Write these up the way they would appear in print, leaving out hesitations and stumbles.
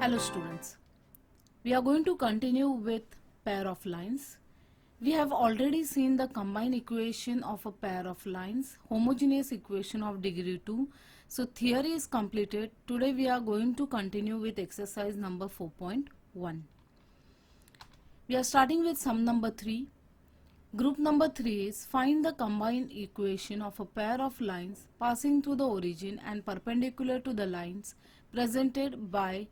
Hello students, we are going to continue with pair of lines. We have already seen the combined equation of a pair of lines, homogeneous equation of degree 2. So theory is completed. Today we are going to continue with exercise number 4.1. We are starting with sum number 3. Group number 3 is find the combined equation of a pair of lines passing through the origin and perpendicular to the lines presented by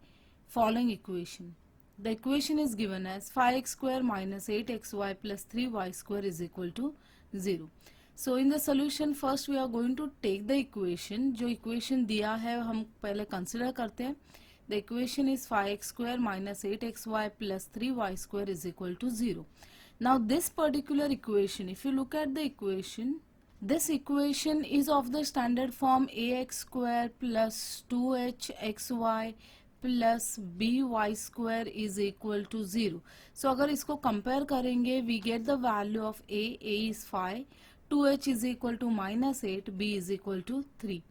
following equation. The equation is given as 5x square minus 8xy plus 3y square is equal to 0. So in the solution first we are going to take the equation. जो equation दिया है हम पहले consider करते हैं. The equation is 5x square minus 8xy plus 3y square is equal to 0. Now this particular equation, if you look at the equation, this equation is of the standard form ax square plus 2hxy plus by square is equal to 0. So अगर इसको compare करेंगे, we get the value of a is 5, 2h is equal to minus 8, b is equal to 3.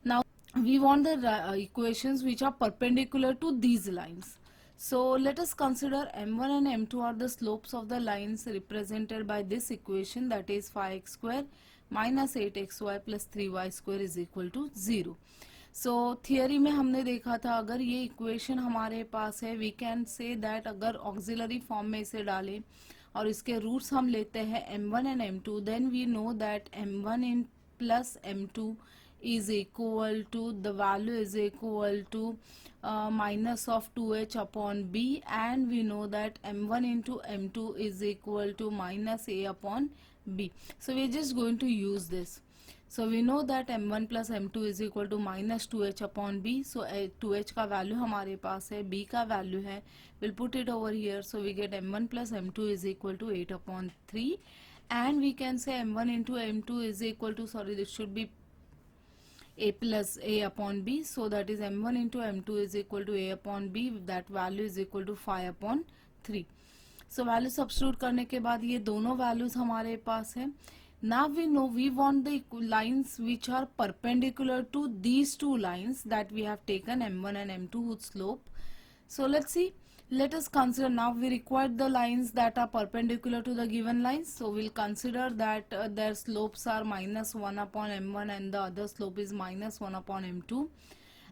Now we want the equations which are perpendicular to these lines. So let us consider m1 and m2 are the slopes of the lines represented by this equation, that is 5x square minus 8xy plus 3y square is equal to 0. So theory में हमने देखा था अगर ये equation हमारे पास है, we can say that अगर auxiliary form में इसे डालें और इसके roots हम लेते हैं m1 and m2, then we know that m1 in plus m2 is equal to, the value is equal to minus of 2h upon b, and we know that m1 into m2 is equal to minus a upon b. So we are just going to use this. So we know that m1 plus m2 is equal to minus 2h upon b. So 2h का value हमारे पास है, b का value है, we'll put it over here. So we get m1 plus m2 is equal to 8 upon 3, and we can say m1 into m2 is equal to, sorry, this should be a plus a upon b. So that is m1 into m2 is equal to a upon b, that value is equal to 5 upon 3. So value substitute करने के बाद ये दोनों values हमारे पास है. Now we know we want the lines which are perpendicular to these two lines that we have taken m1 and m2 whose slope. So let's see. Let us consider, now we require the lines that are perpendicular to the given lines. So we'll consider that their slopes are minus 1 upon m1 and the other slope is minus 1 upon m2.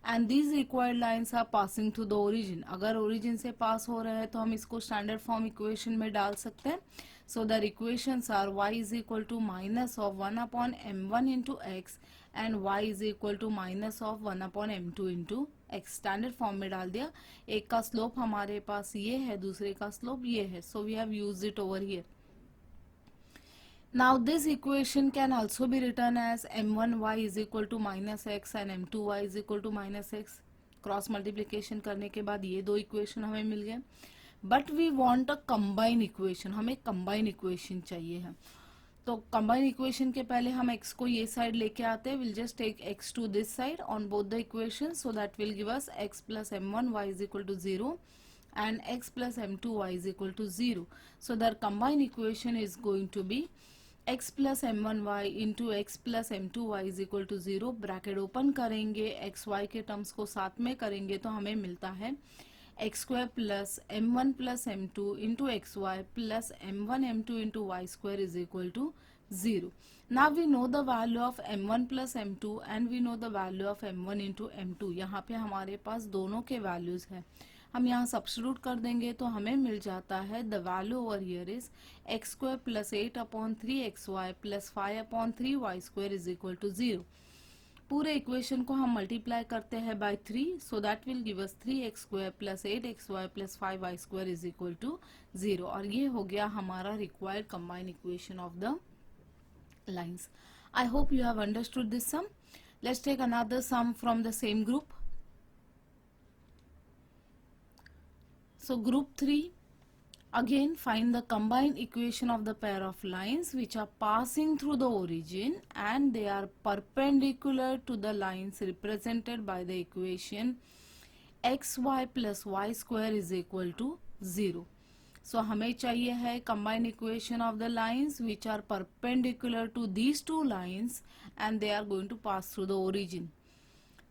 And these required lines are passing through the origin. अगर origin से pass हो रहे हैं तो हम इसको standard form equation में डाल सकते हैं. So the equations are y is equal to minus of 1 upon m1 into x and y is equal to minus of 1 upon m2 into x. Standard form में डाल दिया. एक का slope हमारे पास ये है, दूसरे का slope ये है. So we have used it over here. Now this equation can also be written as m1y is equal to minus x and m2y is equal to minus x. Cross multiplication करने के बाद ये दो equation हमें मिल गए. But we want a combined equation, हमें combined equation चाहिए है. तो combined equation के पहले हम x को ये side लेके आते हैं. We'll just take x to this side on both the equations, so that will give us x plus m1y is equal to 0 and x plus m2y is equal to 0. So the combined equation is going to be x plus m1y into x plus m2y is equal to 0. Bracket open करेंगे, x y के terms को साथ में करेंगे तो हमें मिलता है x square plus m1 plus m2 into xy plus m1 m2 into y square is equal to 0. Now we know the value of m1 plus m2 and we know the value of m1 into m2. यहाँ पे हमारे पास दोनों के values हैं. हम यहाँ substitute कर देंगे तो हमें मिल जाता है the value over here is x square plus 8 upon 3 x y plus 5 upon 3 y square is equal to 0. पूरे इक्वेशन को हम मल्टीप्लाई करते हैं by 3, so that will give us 3 x square plus 8 x y plus 5 y square is equal to 0. और ये हो गया हमारा required combined equation of the lines. I hope you have understood this sum. Let's take another sum from the same group. So group 3, again find the combined equation of the pair of lines which are passing through the origin and they are perpendicular to the lines represented by the equation xy plus y square is equal to 0. So हमें चाहिए है combined equation of the lines which are perpendicular to these two lines and they are going to pass through the origin.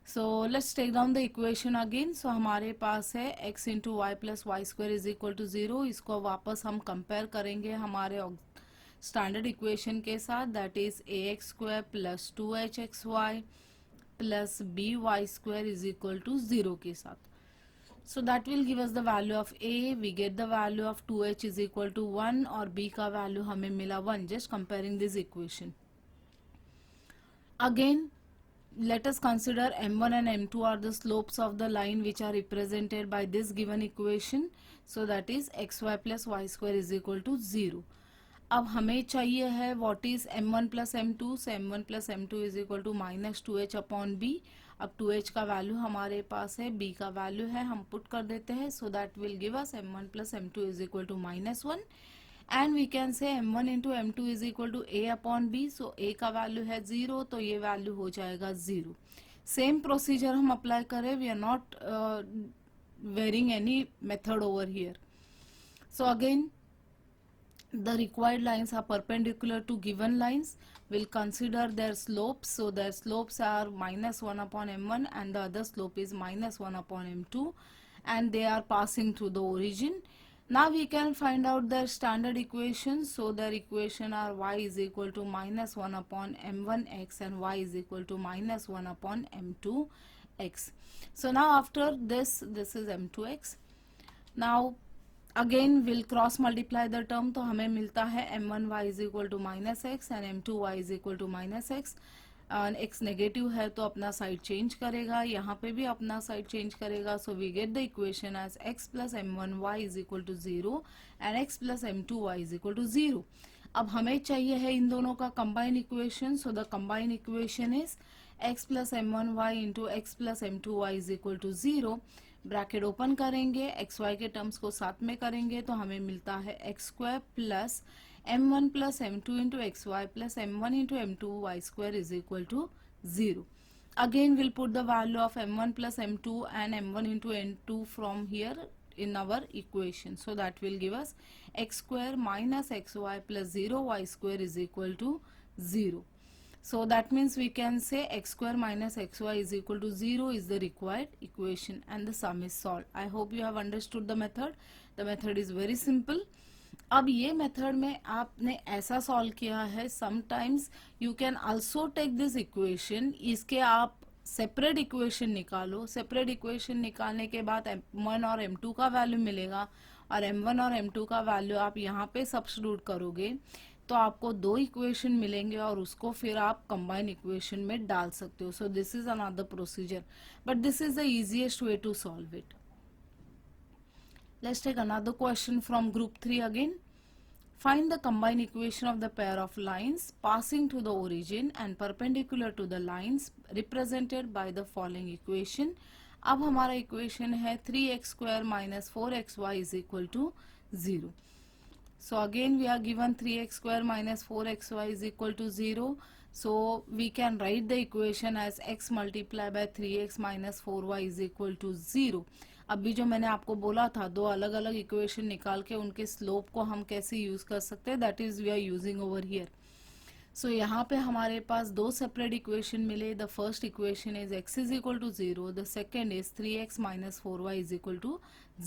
So let's take down the equation again. So हमारे पास है x into y plus y square is equal to 0. इसको वापस हम compare करेंगे हमारे standard equation के साथ, that is a x square plus 2hxy plus b y square is equal to 0 के साथ. So that will give us the value of a. We get the value of 2h is equal to 1 और b का value हमें मिला 1. Just comparing this equation. Again, let us consider m1 and m2 are the slopes of the line which are represented by this given equation. So that is xy plus y square is equal to 0. अब हमें चाहिए है what is m1 plus m2. So m1 plus m2 is equal to minus 2h upon b. अब 2h का value हमारे पास है, b का वैल्यू है, हम पुट कर देते हैं. So that will give us m1 plus m2 is equal to minus 1 and we can say m1 into m2 is equal to a upon b. So a का वैल्यू है 0 तो ये वैल्यू हो जाएगा 0. सेम प्रोसीजर हम apply करें. We are not varying any method over here. So again the required lines are perpendicular to given lines. We'll consider their slopes. So their slopes are minus 1 upon m1 and the other slope is minus 1 upon m2 and they are passing through the origin. Now we can find out their standard equations. So their equation are y is equal to minus 1 upon m1x and y is equal to minus 1 upon m2x. So now after this is m2x. Now again will cross multiply the term. तो हमें मिलता है m1y is equal to minus x and m2y is equal to minus x. X negative है तो अपना side change करेगा, यहाँ पे भी अपना साइड चेंज करेगा. So we get the equation as x plus m1y is equal to 0 and x plus m2y is equal to 0. अब हमें चाहिए है इन दोनों का combine equation. So the combine equation is x plus m1y into x plus m2y is equal to 0. Bracket open करेंगे, x y के terms को साथ में करेंगे तो हमें मिलता है x square plus m1 plus m2 into x y plus m1 into m2 y square is equal to 0. Again will put the value of m1 plus m2 and m1 into m2 from here in our equation. So that will give us x square minus xy plus 0y square is equal to 0. So that means we can say x square minus xy is equal to 0 is the required equation and the sum is solved. I hope you have understood the method. The method is very simple. अब ये method में आपने ऐसा solve किया है. Sometimes you can also take this equation, इसके आप separate equation निकालो. सेपरेट इक्वेशन निकालने के बाद m1 और m2 का वैल्यू मिलेगा और m1 और m2 का वैल्यू आप यहाँ पे सब्स्टिट्यूट करोगे तो आपको दो इक्वेशन मिलेंगे और उसको फिर आप कंबाइन इक्वेशन में डाल सकते हो. So this is another procedure but this is the easiest way to solve it. Let's take another question from group 3 again. Find the combined equation of the pair of lines passing to the origin and perpendicular to the lines represented by the following equation. अब हमारा equation है 3x square minus 4xy is equal to 0. So again we are given 3x square minus 4xy is equal to 0. So we can write the equation as x multiplied by 3x minus 4y is equal to 0. अभी जो मैंने आपको बोला था दो अलग अलग equation निकाल के उनके स्लोप को हम कैसे यूज कर सकते हैं, that is we are using over here. So यहाँ पे हमारे पास दो सेपरेट इक्वेशन मिले. The first equation is x is equal to 0, the second is 3x minus 4y is equal to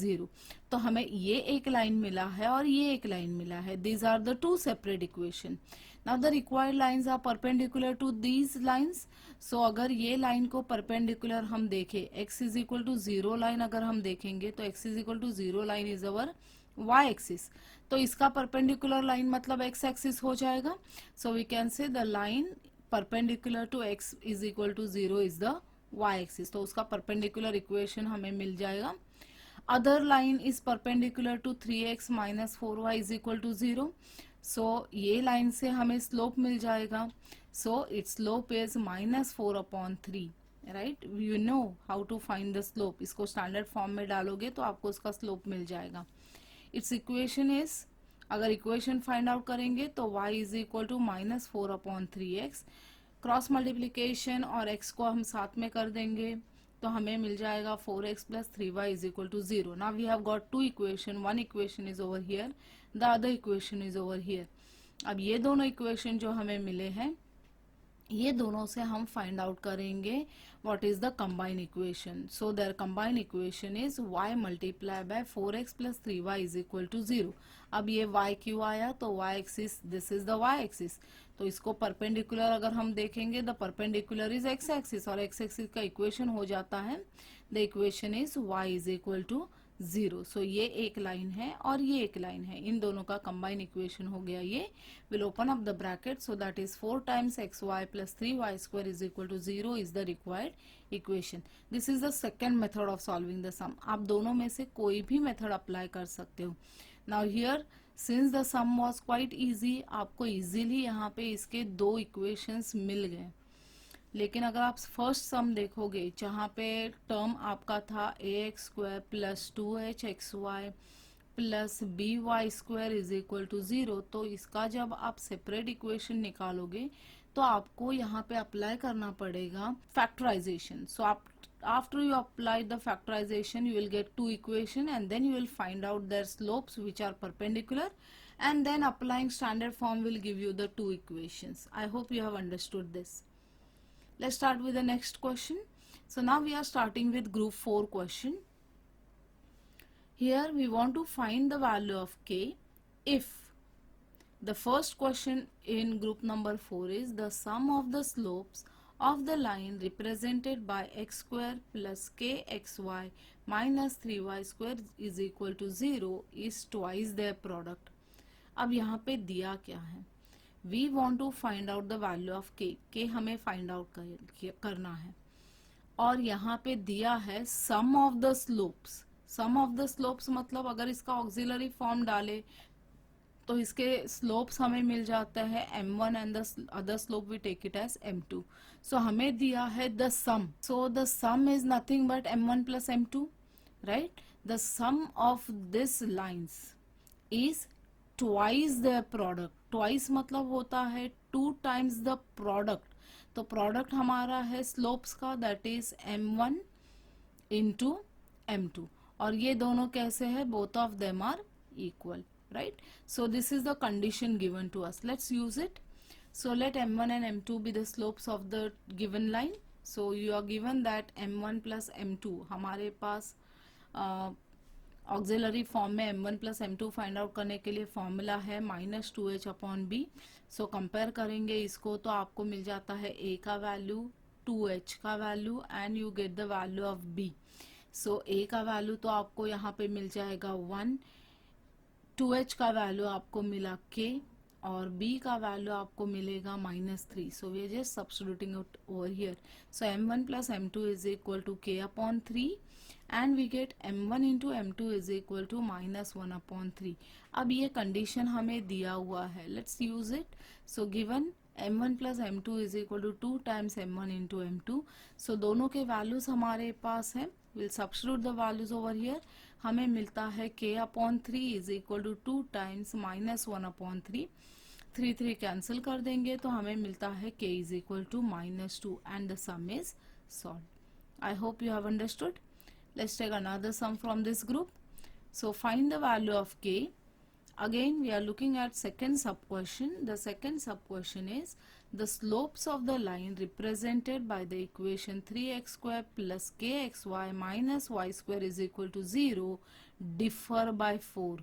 0. तो हमें ये एक लाइन मिला है और ये एक लाइन मिला है. These are the two separate equation. Now the required lines are perpendicular to these lines. So अगर ये लाइन को परपेंडिकुलर हम देखें, x is equal to 0 line अगर हम देखेंगे तो x is equal to 0 line is our y axis. तो इसका परपेंडिकुलर लाइन मतलब x एक्सिस हो जाएगा. So we can say the line perpendicular to x is equal to 0 is the y axis. तो उसका परपेंडिकुलर इक्वेशन हमें मिल जाएगा. Other line is perpendicular to 3x minus 4y is equal to 0. So ये line से हमें slope मिल जाएगा. So it's slope is minus 4 upon 3. Right, you know how to find the slope. इसको स्टैंडर्ड फॉर्म में डालोगे तो आपको उसका स्लोप मिल जाएगा. इट्स इक्वेशन इज, अगर इक्वेशन फाइंड आउट करेंगे तो y is equal to minus 4 upon 3x. Cross multiplication और x को हम साथ में कर देंगे तो हमें मिल जाएगा 4x plus 3y is equal to 0. Now we have got two equation. One equation is over here, the other equation is over here. अब ये दोनों इक्वेशन जो हमें मिले हैं ये दोनों से हम फाइंड आउट करेंगे what is the combine equation. So their combine equation is y multiply by 4x plus 3y is equal to 0. अब ये y क्यों आया, तो y axis, this is the y axis, तो इसको परपेंडिकुलर अगर हम देखेंगे the perpendicular is x axis, और x एक्सिस का इक्वेशन हो जाता है, the equation is y is equal to 0. So ये एक लाइन है और ये एक लाइन है, इन दोनों का कंबाइन इक्वेशन हो गया ये. Will open up the bracket, so that is 4 times xy plus 3y square is equal to 0 is the required equation. This is the second method of solving the sum. आप दोनों में से कोई भी method apply कर सकते हो. Now here since the sum was quite easy, आपको इजीली यहाँ पे इसके दो इक्वेशंस मिल गए. लेकिन अगर आप फर्स्ट सम देखोगे जहाँ पे टर्म आपका था a x square plus 2h(xy) plus by square is equal to 0, तो इसका जब आप सेपरेट इक्वेशन निकालोगे तो आपको यहाँ पे अप्लाई करना पड़ेगा फैक्टराइजेशन. सो आप after you apply the factorization you will get two equation and then you will find out their slopes which are perpendicular, and then applying standard form will give you the two equations. I hope you have understood this. Let's start with the next question. So now we are starting with group 4 question. Here we want to find the value of k if the first question in group number 4 is the sum of the slopes of the line represented by x square plus kxy minus 3y square is equal to 0 is twice their product. अब यहाँ पे दिया क्या है, we want to find out the value of k. k हमें find out करना है, और यहाँ पे दिया है sum of the slopes. sum of the slopes मतलब अगर इसका auxiliary form डाले तो इसके स्लोप्स हमें मिल जाता है m1 and the other slope we take it as m2. So हमें दिया है the sum, so the sum is nothing but m1 plus m2, right. The sum of this lines is twice the product. Twice मतलब होता है 2 times the product. तो product हमारा है slopes का, that is m1 into m2, और ये दोनों कैसे है, both of them are equal, right. So this is the condition given to us. Let's use it. So let m1 and m2 be the slopes of the given line. So you are given that m1 plus m2, हमारे पास auxiliary form में m1 plus m2 find out करने के लिए formula है -2h/b. So compare करेंगे इसको तो आपको मिल जाता है a का वैल्यू, 2h का value, and you get the value of b. So a का वैल्यू तो आपको यहाँ पे मिल जाएगा 1, 2h का वैल्यू आपको मिला k, और b का वैल्यू आपको मिलेगा -3. So we are just substituting it over here. So m1 plus m2 is equal to k/3 and we get m1 into m2 is equal to -1/3. अब ये कंडीशन हमें दिया हुआ है, let's use it. So given m1 plus m2 is equal to 2 times m1 into m2. So दोनों के values हमारे पास है, will substitute the values over here. हमें मिलता है k/3 is equal to 2 times -1/3. 3 cancel कर देंगे तो हमें मिलता है k is equal to -2 and the sum is solve. I hope you have understood. Let's take another sum from this group. So find the value of k. Again we are looking at second sub question. The second sub question is the slopes of the line represented by the equation 3x square plus kxy minus y square is equal to 0 differ by 4.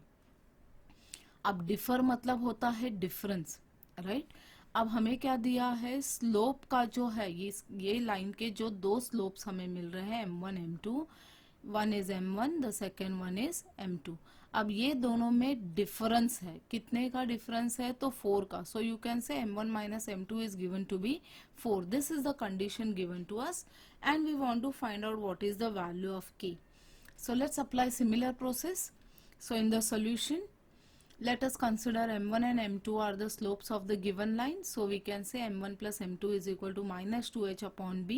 अब differ मतलब होता है difference, right. अब हमें क्या दिया है, slope का जो है ये लाइन के जो दो स्लोप्स हमें मिल रहे हैं m1 m2, one is m1, the second one is m2. अब ये दोनों में डिफरेंस है, कितने का डिफरेंस है, तो 4 का. So you can say m1 minus m2 is given to be 4. This is the condition given to us and we want to find out what is the value of k. So let's apply similar process. So in the solution let us consider m1 and m2 are the slopes of the given line. So we can say m1 plus m2 is equal to -2h/b.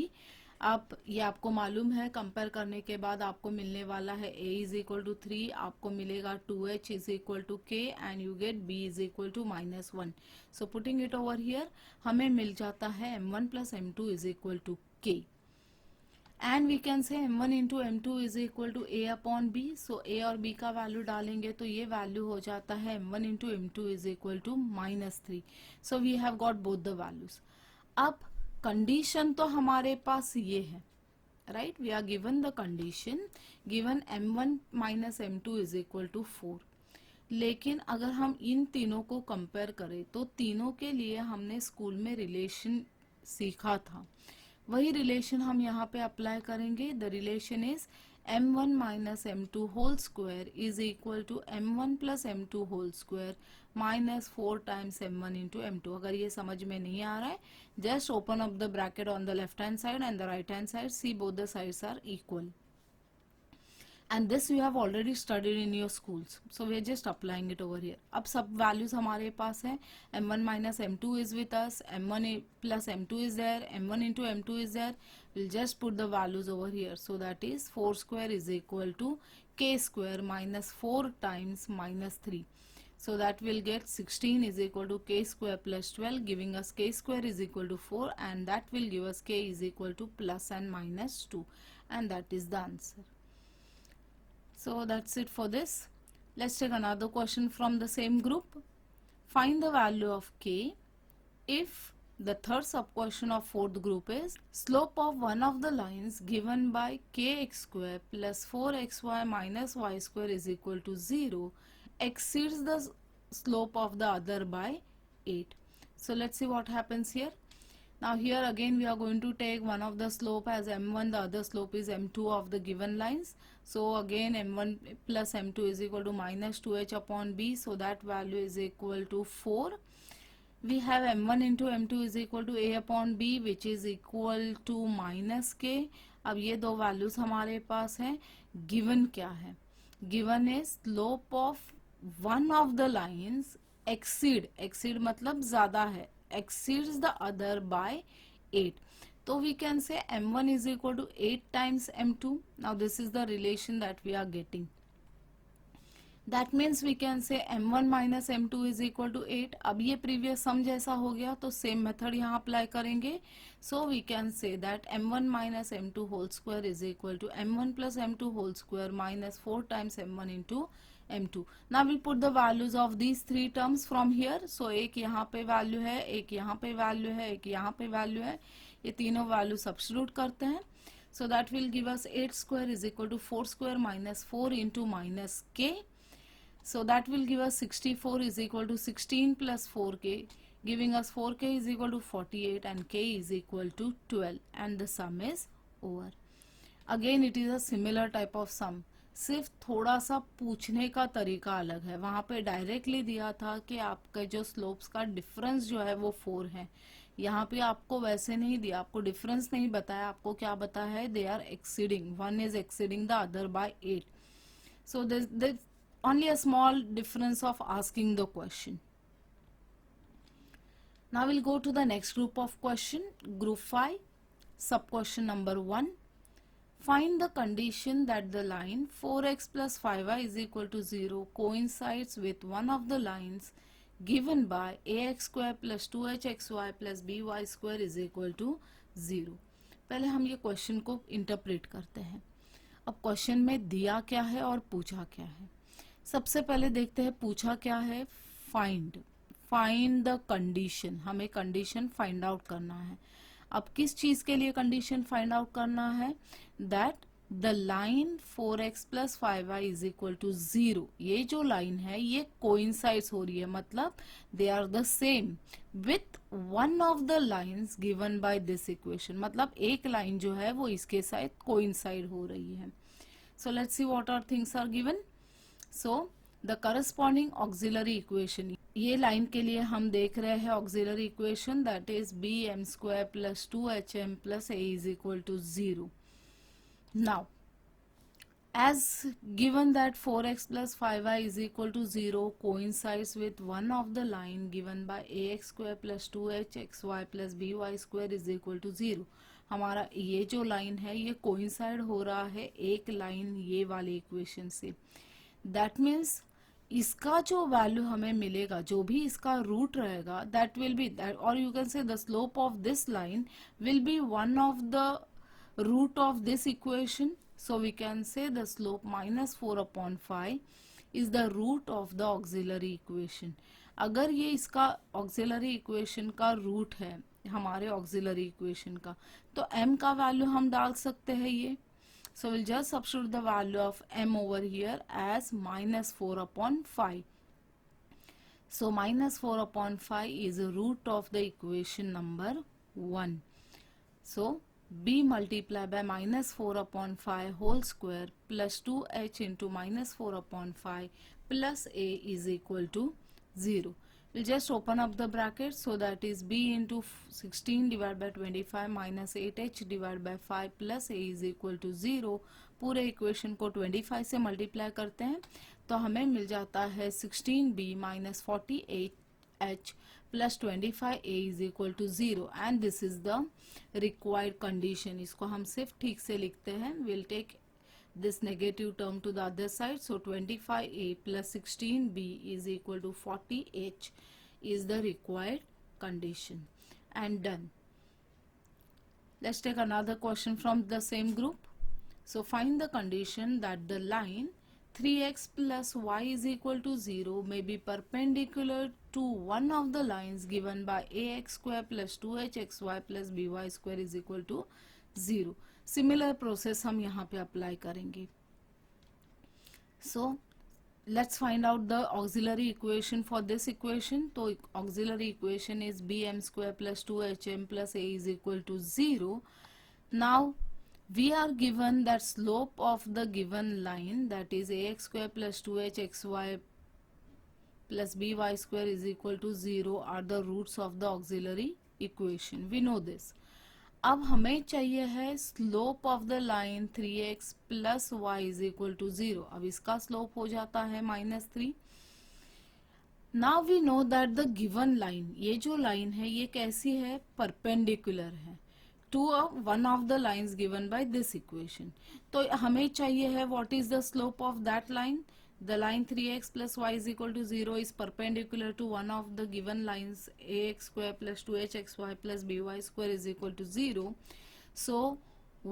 अब ये आपको मालूम है, compare करने के बाद आपको मिलने वाला है a इज इक्वल टू 3, आपको मिलेगा 2h is equal to k and you get b is equal to -1. So putting it over here हमें मिल जाता है m1 plus m2 is equal to k. And we can say m1 into m2 is equal to a/b. So a और b का वैल्यू डालेंगे तो ये वैल्यू हो जाता है m1 into m2 is equal to -3. So we have got both the values. अब कंडीशन तो हमारे पास ये है, right, we are given the condition, given m1 minus m2 is equal to 4। लेकिन अगर हम इन तीनों को कंपेयर करें तो तीनों के लिए हमने स्कूल में रिलेशन सीखा था, वही रिलेशन हम यहाँ पे अप्लाई करेंगे। The relation is m1 minus m2 whole square is equal to m1 plus m2 whole square minus 4 times m1 into m2। अगर ये समझ में नहीं आ रहा है, just open up the bracket on the left hand side and the right hand side, see both the sides are equal, and this you have already studied in your schools, so we are just applying it over here। अब सब values हमारे पास है, m1 minus m2 is with us, m1 plus m2 is there, m1 into m2 is there, we'll just put the values over here। So that is 4 square is equal to k square minus 4 times minus 3, so that will get 16 is equal to k square plus 12, giving us k square is equal to 4, and that will give us k is equal to plus and minus 2, and that is the answer। So that's it for this. Let's take another question from the same group. Find the value of k if the third sub question of fourth group is slope of one of the lines given by kx square plus 4xy minus y square is equal to 0 exceeds the slope of the other by 8। So let's see what happens here। Now here again we are going to take one of the slope as m1, the other slope is m2 of the given lines। So again m1 plus m2 is equal to minus 2h upon b, so that value is equal to 4। We have m1 into m2 is equal to a upon b which is equal to minus k। अब ये दो values हमारे पास हैं। given क्या है? given is slope of one of the lines exceed मतलब ज़्यादा है, exceeds the other by 8। So we can say m1 is equal to 8 times m2। Now this is the relation that we are getting। That means we can say m1 minus m2 is equal to 8। अब ये previous sum जैसा हो गया तो same method यहाँ apply करेंगे। So we can say that m1 minus m2 whole square is equal to m1 plus m2 whole square minus 4 times m1 into m2। Now we put the values of these three terms from here। So एक यहाँ पे value है, एक यहाँ पे value है, एक यहाँ पे value है, ये तीनों value substitute करते हैं। So that will give us 8 square is equal to 4 square minus 4 into minus k। So that will give us 64 is equal to 16 plus 4k, giving us 4k is equal to 48 and k is equal to 12, and the sum is over। Again it is a similar type of sum, सिर्फ थोड़ा सा पूछने का तरीका अलग है। वहाँ पे डायरेक्टली दिया था कि आपके जो स्लोप्स का डिफरेंस जो है वो 4 है, यहाँ पे आपको वैसे नहीं दिया, आपको डिफरेंस नहीं बताया, आपको क्या बताया है, they are exceeding, one is exceeding the other by 8। So this only a small difference of asking the question। Now we'll go to the next group of question, group 5, sub question number 1। Find the condition that the line 4x plus 5y is equal to 0 coincides with one of the lines given by ax square plus 2hxy plus by square is equal to 0। पहले हम ये question को interpret करते हैं। अब question में दिया क्या है और पूछा क्या है। सबसे पहले देखते हैं पूछा क्या है। फाइंड द कंडीशन, हमें कंडीशन फाइंड आउट करना है। अब किस चीज के लिए कंडीशन फाइंड आउट करना है, that the line 4x plus 5y is equal to 0, ये जो लाइन है ये कोइंसाइड्स हो रही है, मतलब they are the same with one of the lines given by this equation, मतलब एक लाइन जो है वो इसके साथ कोइंसाइड हो रही है। So let's see what are things are given. So the corresponding auxiliary equation, ये लाइन के लिए हम देख रहे हैं auxiliary equation, that is b m square plus 2hm plus a is equal to 0। Now as given that 4x plus 5y is equal to 0 coincides with one of the line given by ax square plus 2hxy plus by square is equal to 0, हमारा ये जो line है ये coincide हो रहा है एक line ये वाली इक्वेशन से। दैट मीन्स इसका जो वैल्यू हमें मिलेगा, जो भी इसका रूट रहेगा, दैट विल बी दैट, और you can say the slope of this line will be one of the root of this equation. So we can say the slope minus 4 upon 5 is the root of the auxiliary equation। अगर ये इसका auxiliary equation का root है हमारे auxiliary equation का। तो m का value हम डाल सकते हैं ये, so we'll just substitute the value of m over here as -4/5. So -4/5 is a root of the equation number 1. So b multiplied by -4/5 whole square plus 2h into -4/5 plus a is equal to 0. We'll just open up the bracket, so that is b into 16 divided by 25 minus 8h divided by 5 plus a is equal to 0. पूरे equation को 25 से multiply करते हैं तो हमें मिल जाता है 16b minus 48h plus 25a is equal to 0, and this is the required condition. इसको हम सिर्फ ठीक से लिखते हैं. We'll take this negative term to the other side, so 25a plus 16b is equal to 40h is the required condition, and done. Let's take another question from the same group. So find the condition that the line 3x plus y is equal to 0 may be perpendicular to one of the lines given by ax square plus 2hxy plus by square is equal to 0. Similar process हम यहाँ पे apply करेंगे. So let's find out the auxiliary equation for this equation. तो auxiliary equation is bm square plus 2hm plus a is equal to 0. Now we are given that slope of the given line, that is ax square plus 2hxy plus by square is equal to 0 are the roots of the auxiliary equation. We know this. अब हमें चाहिए है slope of the line 3x plus y is equal to 0. अब इसका slope हो जाता है -3. Now we know that the given line, ये जो लाइन है ये कैसी है, परपेंडिकुलर है to one of the lines given by this equation. तो हमें चाहिए है what is the slope of that line. The line 3x plus y is equal to 0 is perpendicular to one of the given lines ax square plus 2hxy plus by square is equal to 0. So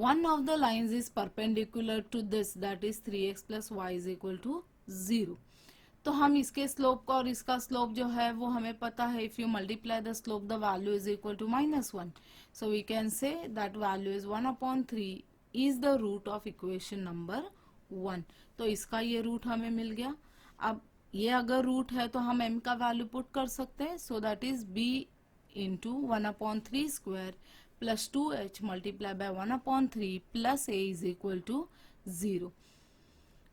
one of the lines is perpendicular to this, that is 3x plus y is equal to 0. तो हम इसके slope का और इसका slope जो है वो हमें पता है. If you multiply the slope the value is equal to -1. So we can say that value is 1/3 is the root of equation number 1. तो इसका ये रूट हमें मिल गया. अब ये अगर रूट है तो हम m का वैल्यू पुट कर सकते हैं. So that is b into 1/3 square plus 2h multiply by 1/3 plus a is equal to 0.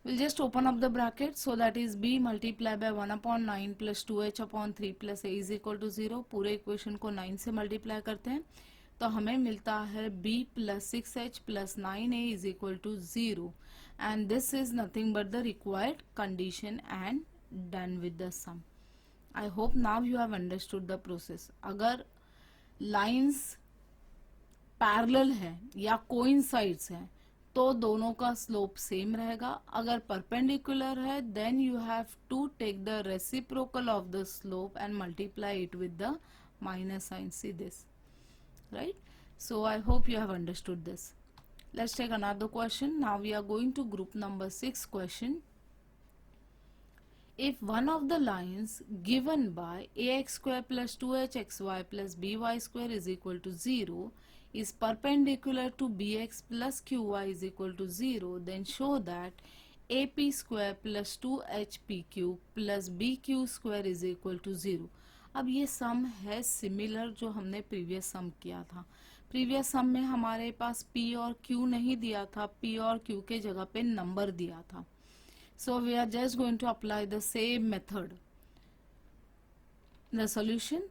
We'll just open up the bracket, so that is b multiplied by 1/9 plus 2h/3 plus a is equal to 0. पूरे equation को 9 से multiply करते हैं तो हमें मिलता है b plus 6h plus 9a is equal to 0, and this is nothing but the required condition and done with the sum. I hope now you have understood the process. अगर lines parallel है या coincides है तो दोनों का slope same रहेगा. अगर perpendicular है then you have to take the reciprocal of the slope and multiply it with the minus sign. See this, right? So I hope you have understood this. Let's take another question. Now we are going to group number 6 question. If one of the lines given by ax square plus 2hxy plus by square is equal to 0 is perpendicular to bx plus qy is equal to 0, then show that ap square plus 2hpq plus bq square is equal to 0. अब ये सम है similar जो हमने previous सम किया था. Previous सम में हमारे पास p और q नहीं दिया था, p और q के जगह पे नंबर दिया था. So we are just going to apply the same method. The solution,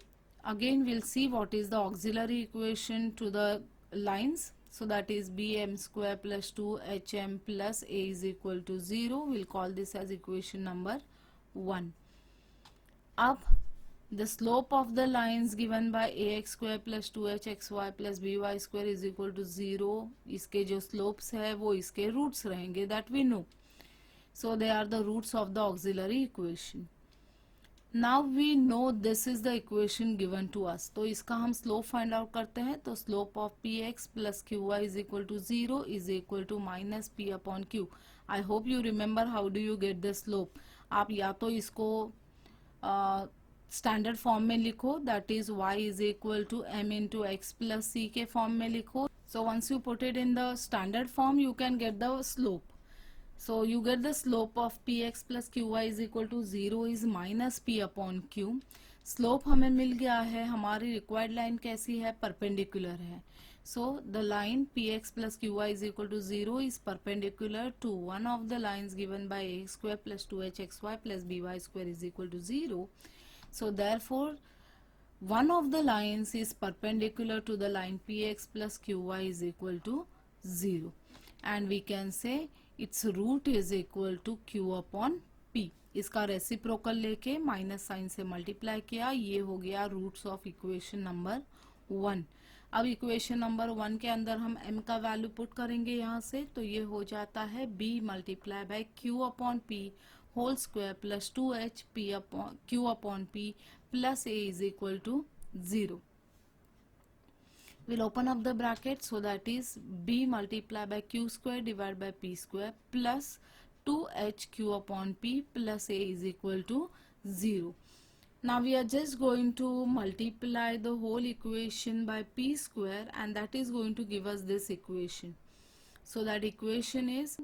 again we'll see what is the auxiliary equation to the lines. So that is bm square plus 2hm plus a is equal to 0. We'll call this as equation number 1. Up the slope of the lines given by ax square plus 2hxy plus by square is equal to 0. इसके जो slopes है वो इसके roots रहेंगे, that we know. So they are the roots of the auxiliary equation. Now we know this is the equation given to us. तो इसका हम slope find out करते हैं. तो slope of px plus qy is equal to 0 is equal to minus p upon q. I hope you remember how do you get the slope. आप या तो इसको स्टैंडर्ड फॉर्म में लिखो, that is y is equal to m into x plus c के form में लिखो. So once you put it in the standard form you can get the slope. So you get the slope of px plus qy is equal to 0 is minus p upon q. Slope हमें मिल गया है. हमारी required line कैसी है? Perpendicular है. So the line px plus qy is equal to 0 is perpendicular to one of the lines given by ax square plus 2hxy plus by square is equal to 0. So therefore one of the lines is perpendicular to the line px plus qy is equal to 0, and we can say its root is equal to q upon p. इसका reciprocal लेके minus sign से multiply किया, ये हो गया roots of equation number 1. अब equation number 1 के अंदर हम m का वैल्यू पुट करेंगे यहाँ से, तो ये हो जाता है b multiply by q upon p whole square plus 2h p upon q upon p plus a is equal to 0. We'll open up the bracket, so that is b multiplied by q square divided by p square plus 2hq upon p plus a is equal to 0. Now we are just going to multiply the whole equation by p square, and that is going to give us this equation. So that equation is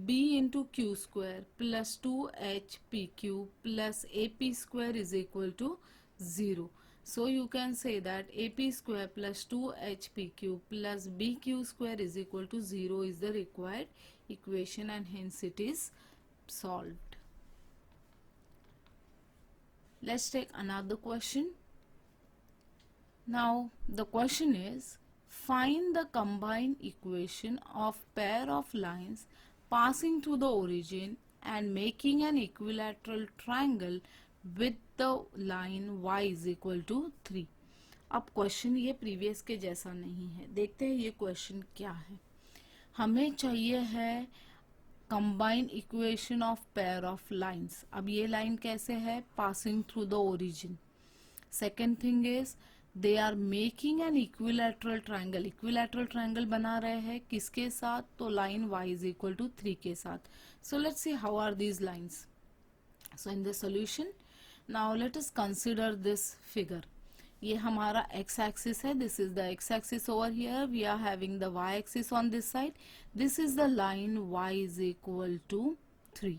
b into q square plus 2hpq plus ap square is equal to 0. So you can say that ap square plus 2hpq plus bq square is equal to 0 is the required equation, and hence it is solved. Let's take another question. Now the question is, find the combined equation of pair of lines passing through the origin and making an equilateral triangle with the line y is equal to 3. अब question ये previous के जैसा नहीं है. देखते हैं ये question क्या है. हमें चाहिए है combined equation of pair of lines. अब ये लाइन कैसे है? Passing through the origin. Second thing is they are making an equilateral triangle. Equilateral triangle बना रहे हैं किसके साथ? तो line y is equal to 3 के साथ. So let's see how are these lines. So in the solution now let us consider this figure. ये हमारा x एक्सिस है. This is the x axis over here. We are having the y axis on this side. This is the line y is equal to 3,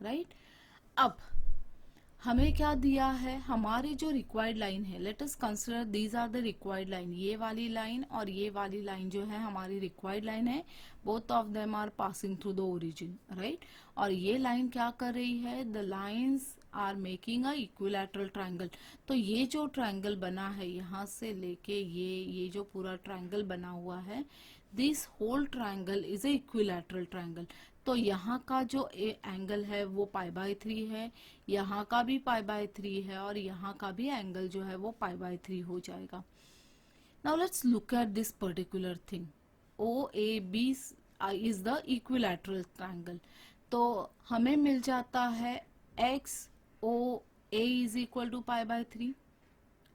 right. अब हमें क्या दिया है? हमारी जो रिक्वायर्ड लाइन है, let us consider these are the required line. ये वाली लाइन और ये वाली लाइन जो है हमारी रिक्वायर्ड लाइन है. Both of them are passing through the origin, right. और ये लाइन क्या कर रही है? The lines are making a equilateral triangle. तो ये जो ट्राइंगल बना है यहाँ से लेके ये जो पूरा ट्राइंगल बना हुआ है, this whole triangle is a equilateral triangle. तो यहाँ का जो एंगल है वो π/3 है, यहाँ का भी π/3 है, और यहाँ का भी एंगल जो है वो π/3 हो जाएगा. Now let's look at this particular thing. OAB is the equilateral triangle. तो हमें मिल जाता है XOA is equal to π/3,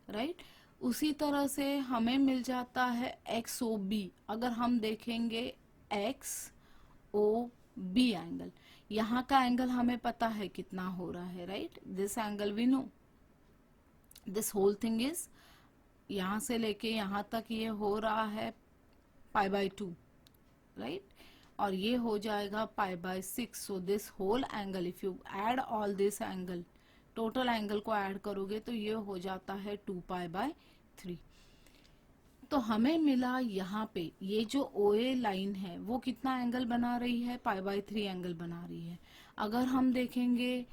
right. उसी तरह से हमें मिल जाता है XOB. अगर हम देखेंगे XOB एंगल, यहाँ का एंगल हमें पता है कितना हो रहा है, right. This angle we know. This whole thing is यहाँ से लेके यहाँ तक ये हो रहा है π/2, राइट. और ये हो जाएगा π/6. So this whole angle, if you add all this angle, total angle को ऐड करोगे तो ये हो जाता है 2π/3. तो हमें मिला यहाँ पे ये जो OA लाइन है वो कितना एंगल बना रही है? π/3 एंगल बना रही है. अगर हम देखेंगे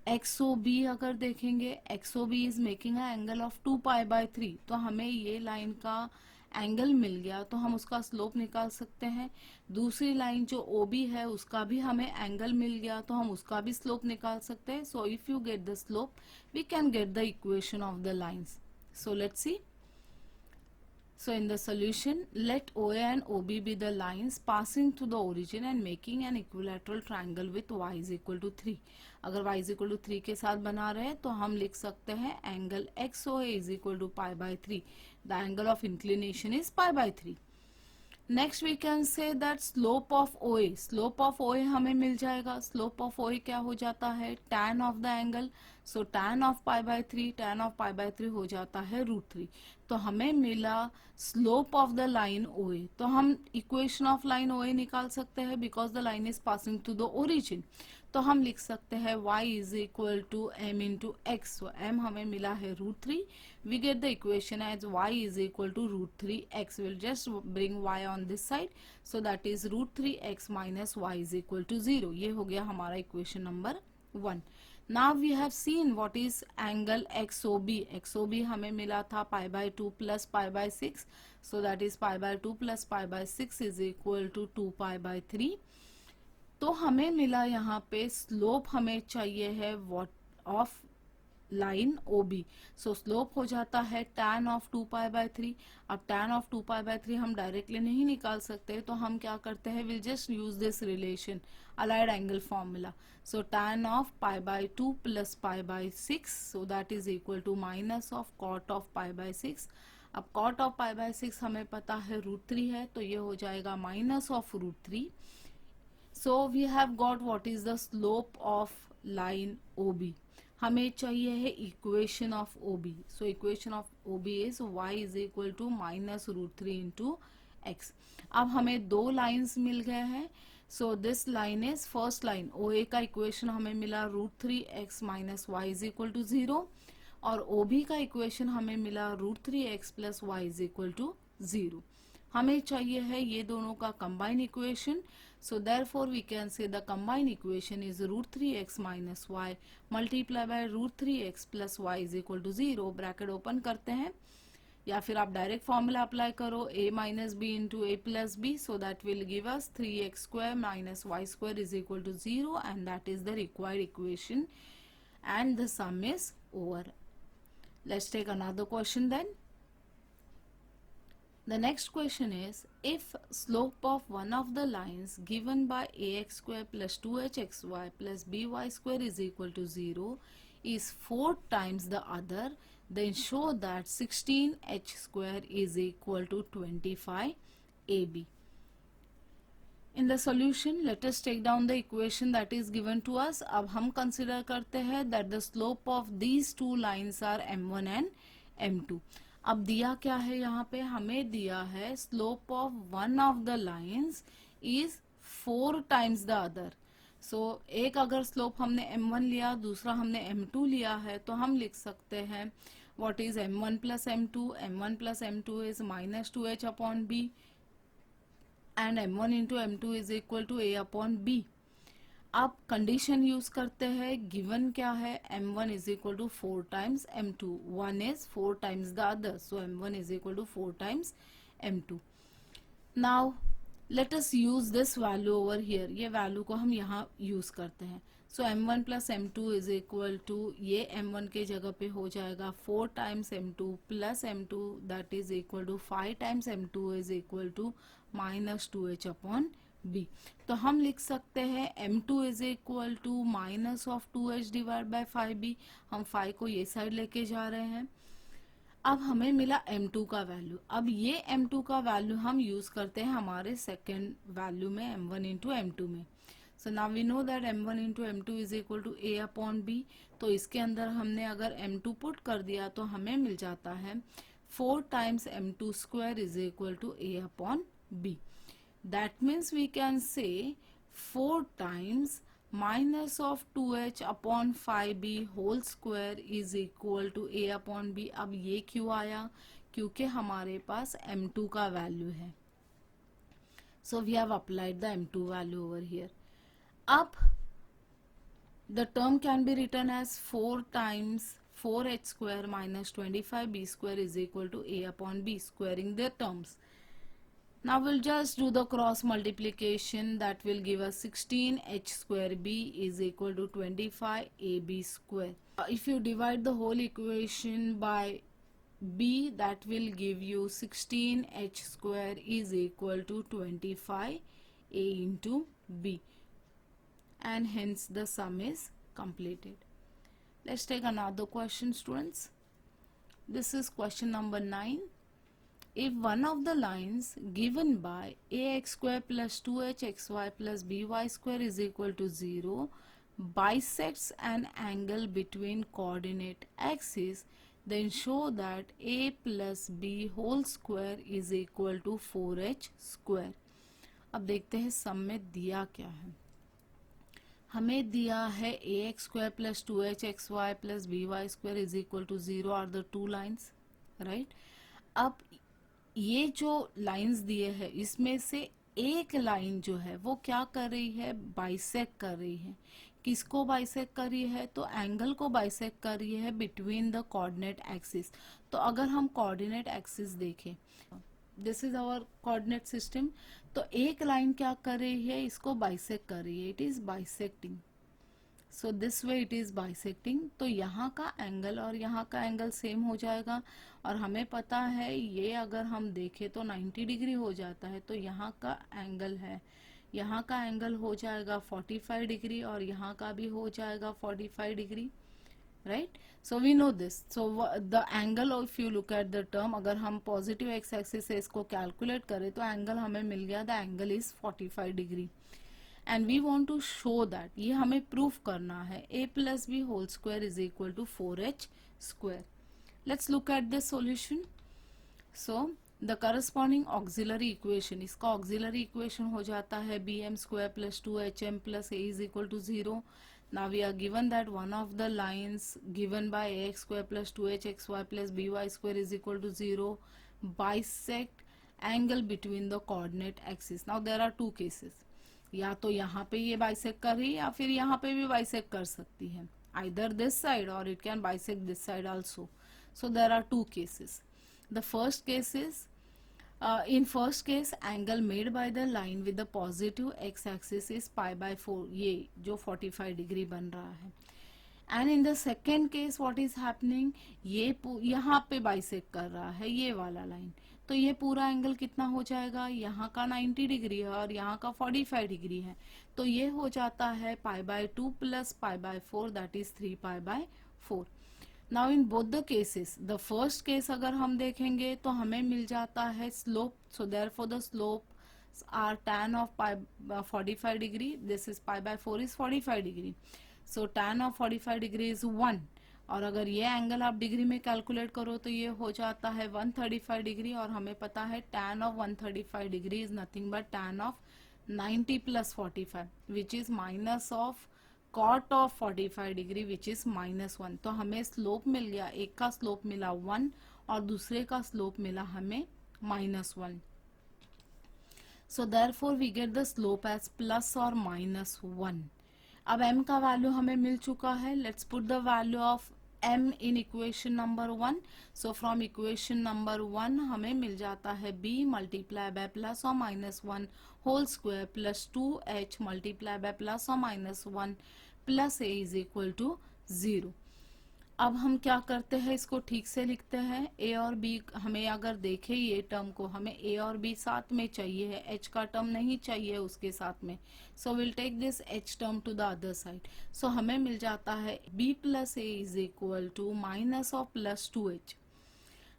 XOB, अगर देखेंगे XOB is making a angle of 2π/3, तो हमें ये लाइन का एंगल मिल गया, तो हम उसका स्लोप निकाल सकते हैं. दूसरी लाइन जो OB है उसका भी हमें एंगल मिल गया, तो हम उसका भी स्लोप निकाल सकते हैं. So if you get the slope we can get the equation of the lines. So let's see. So in the solution, let OA and OB be the lines passing through the origin and making an equilateral triangle with y is equal to 3. अगर y is equal to 3 के साथ बना रहे तो हम लिख सकते हैं angle XOA is equal to π/3. The angle of inclination is π/3. Next we can say that slope of OA, slope of OA हमें मिल जाएगा. स्लोप ऑफ OA क्या हो जाता है, tan of the angle. So tan of pi bye 3, tan of pi bye 3 हो जाता है √3. तो हमें मिला slope of the line OA. तो हम इक्वेशन ऑफ लाइन OA निकाल सकते हैं because the line is passing to the origin. तो हम लिख सकते हैं y is equal to m into x. So m हमें मिला है √3. We get the equation as y is equal to √3x. We'll just bring y on this side. So that is √3x minus y is equal to 0. ये हो गया हमारा equation number 1. Now we have seen what is angle XOB. XOB हमें मिला था पाई by 2 plus pi by 6. So that is pi by 2 plus pi by 6 is equal to 2 pi by 3. तो हमें मिला यहाँ पे स्लोप हमें चाहिए है what of line OB. So slope हो जाता है tan ऑफ 2 पाई बाय 3. अब tan ऑफ 2 पाई बाय 3 हम डायरेक्टली नहीं निकाल सकते, तो हम क्या करते हैं, will just use this relation, allied angle formula. So tan of pi by 2 plus pi by 6, so that is equal to minus of cot of pi by 6. अब cot ऑफ पाई बाय 6 हमें पता है √3 है, तो ये हो जाएगा minus of √3. So we have got what is the slope of line OB. हमें चाहिए है equation of OB. So equation of OB is y is equal to minus √3 into x. अब हमें दो लाइंस मिल गए हैं. So this line is first line OA का इक्वेशन हमें मिला √3x minus y is equal to 0, और OB का इक्वेशन हमें मिला √3x plus y is equal to 0. हमें चाहिए है ये दोनों का combine equation. So therefore we can say the combine equation is √3x minus y multiply by √3x plus y is equal to 0. Bracket open करते हैं, या फिर आप डायरेक्ट फॉर्मूला अप्लाई करो a minus b into a plus b. So that will give us 3x square minus y square is equal to 0, and that is the required equation, and the sum is over. Let's take another question then. The next question is, if slope of one of the lines given by ax square plus 2hxy plus by square is equal to 0 is 4 times the other, then show that 16h square is equal to 25ab. In the solution, let us take down the equation that is given to us. अब हम consider करते हैं that the slope of these two lines are m1 and m2. अब दिया क्या है यहाँ पे, हमें दिया है slope of one of the lines is 4 times the other. सो एक अगर स्लोप हमने m1 लिया, दूसरा हमने m2 लिया है, तो हम लिख सकते हैं what is m1 plus m2. m1 plus m2 is minus 2h upon b, and m1 into m2 is equal to a upon b. अब कंडीशन यूज करते हैं, गिवन क्या है, m1 is equal to 4 times m2. One is 4 times the other, so m1 is equal to 4 times m2. Now let us use this value over here. ये value को हम यहाँ use करते हैं. So m1 plus m2 is equal to, ये m1 के जगह पे हो जाएगा 4 times m2 plus m2, that is equal to 5 times m2 is equal to minus 2h upon b. तो हम लिख सकते हैं m2 is equal to minus of 2h divide by 5b. हम 5 को ये साइड लेके जा रहे हैं. अब हमें मिला m2 का वैल्यू. अब ये m2 का वैल्यू हम यूज करते हैं हमारे सेकेंड वैल्यू में m1 इंटू m2 में. So now we know that m1 into m2 is equal to a upon b. तो इसके अंदर हमने अगर m2 पुट कर दिया तो हमें मिल जाता है 4 times m2 square is equal to a upon b. That means we can say 4 times minus of 2h upon 5b whole square is equal to a upon b. अब ये क्यों आया, क्योंकि हमारे पास m2 का वैल्यू है. So we have applied the m2 value over here. अब the term can be written as 4 times 4h square minus 25b square is equal to a upon b, squaring their terms. Now we'll just do the cross multiplication. That will give us 16h square b is equal to 25ab square. If you divide the whole equation by b, that will give you 16h square is equal to 25a into b, and hence the sum is completed. Let's take another question, students. This is question number 9. if one of the lines given by ax square plus 2hxy plus by square is equal to 0 bisects an angle between coordinate axes, then show that a plus b whole square is equal to 4h square. अब देखते हैं सम में दिया क्या है. हमें दिया है a x square plus 2hxy plus by square is equal to 0 are the two lines, right. अब ये जो लाइंस दिए हैं इसमें से एक लाइन जो है वो क्या कर रही है, बाइसेक्ट कर रही है. किसको बाइसेक्ट कर रही है, तो एंगल को बाइसेक्ट कर रही है बिटवीन द कोऑर्डिनेट एक्सिस. तो अगर हम कोऑर्डिनेट एक्सिस देखें, this is our coordinate system, तो एक लाइन क्या कर रही है, इसको बाइसेक्ट कर रही है. It is bisecting, so this way it is bisecting. तो यहाँ का एंगल और यहाँ का एंगल सेम हो जाएगा. और हमें पता है ये अगर हम देखें तो 90 डिग्री हो जाता है. तो यहाँ का एंगल है, यहाँ का एंगल हो जाएगा 45 डिग्री और यहाँ का भी हो जाएगा 45 degree, right. So we know this. So the angle, if you look at the term, अगर हम पॉजिटिव एक्स एक्सिस से इसको कैलकुलेट करें तो एंगल हमें मिल गया, the angle is 45 degree. And we want to show that, ये हमें प्रूफ करना है, a plus b whole square is equal to 4h square. Let's look at the solution. So the corresponding auxiliary equation, इसका auxiliary equation हो जाता है bm square plus 2hm plus a is equal to 0. Now we are given that one of the lines given by ax square plus 2hxy plus by square is equal to 0 bisect angle between the coordinate axis. Now there are two cases. या तो यहाँ पे ये bisect कर रही है या फिर यहाँ पे भी बाइसेक्ट कर सकती है, either this side or it can bisect this side also. So there are two cases. The first case is in first case angle made by the line with the positive x axis is pi by 4, ये जो 45 degree बन रहा है. And in the second case what is happening, ये यहाँ पे bisect कर रहा है ये वाला लाइन. तो ये पूरा एंगल कितना हो जाएगा, यहाँ का 90 डिग्री है और यहाँ का 45 डिग्री है. तो ये हो जाता है pi by 2 plus pi by 4 that is 3 pi by 4. Now in both the cases, the first case अगर हम देखेंगे तो हमें मिल जाता है slope. So therefore the slope are tan of pi 45 degree, this is pi by 4 is 45 degree. So tan of 45 degree is 1. और अगर ये एंगल आप डिग्री में कैलकुलेट करो तो ये हो जाता है 135 डिग्री. और हमें पता है tan of 135 degree is nothing but tan of 90 plus 45 which is minus of cot of 45 degree which is -1. तो हमें स्लोप मिल गया, एक का स्लोप मिला 1 और दूसरे का स्लोप मिला हमें -1. So therefore we get the slope as plus और -1. अब m का वैल्यू हमें मिल चुका है. Let's put the value of m in equation number 1. So from equation number 1 हमें मिल जाता है b मल्टीप्लाई बाय प्लस और -1 whole square plus 2h multiply by plus और -1 plus a is equal to 0. अब हम क्या करते हैं, इसको ठीक से लिखते हैं. a और b हमें अगर देखें ये टर्म को, हमें a और b साथ में चाहिए है, h का टर्म नहीं चाहिए उसके साथ में. So will take this h term to the other side. So हमें मिल जाता है b plus a is equal to minus of plus 2h.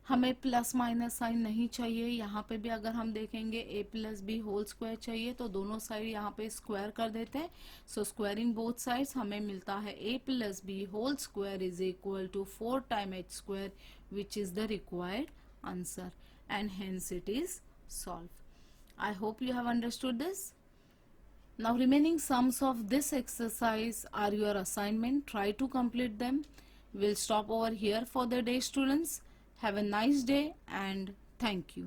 हमें प्लस माइनस साइन नहीं चाहिए. यहाँ पे भी अगर हम देखेंगे a plus b whole square चाहिए तो दोनों साइड यहाँ पे स्क्वायर कर देते हैं. सो स्क्वायरिंग बोथ साइड्स हमें मिलता है a plus b whole square is equal to 4 time h square which is the required answer and hence it is solve. I hope you have understood this. Now remaining sums of this exercise are your assignment. Try to complete them. We'll stop over here for the day, students. Have a nice day and thank you.